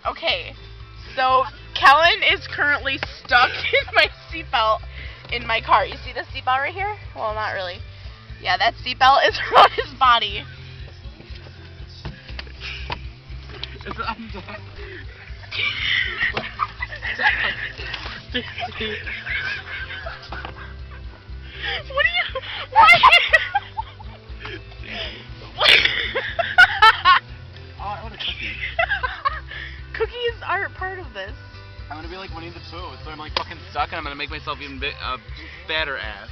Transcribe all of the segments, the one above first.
Okay, so Kellen is currently stuck in my seatbelt in my car. You see the seatbelt right here? Well, not really. Yeah, that seatbelt is around his body. It's undone. What are you? Why? Oh, I want a cookie. Cookies aren't part of this. I'm gonna be like Winnie the Pooh, so I'm like fucking stuck and I'm gonna make myself even fatter ass.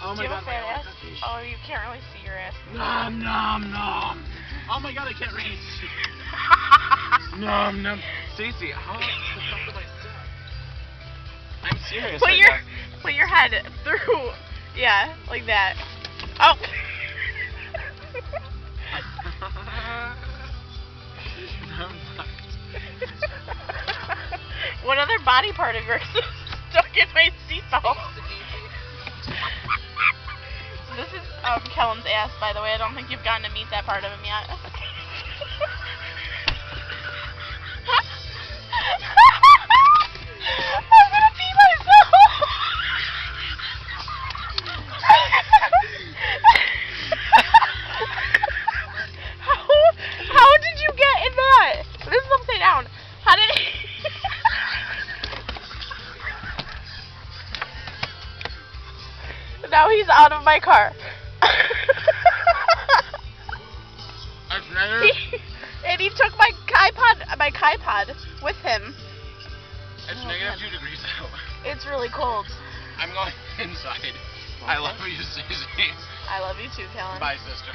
Oh Do my you god, have a fat my ass? Oh, you can't really see your ass. Nom nom nom. Oh my god, I can't reach. Nom nom. Stacey, how the fuck did I step? I'm serious. Put your head through. Yeah, like that. Oh. I'm fucked. What other body part of yours is stuck in my seatbelt? So this is Kellen's ass, by the way. I don't think you've gotten to meet that part of him yet. I'm gonna pee myself. How did you get in that? This is upside down. How did it? Now he's out of my car. And he took my tripod with him. It's negative 2 degrees out. It's really cold. I'm going inside. I love you, Stacey. I love you too, Kellen. Bye, sister.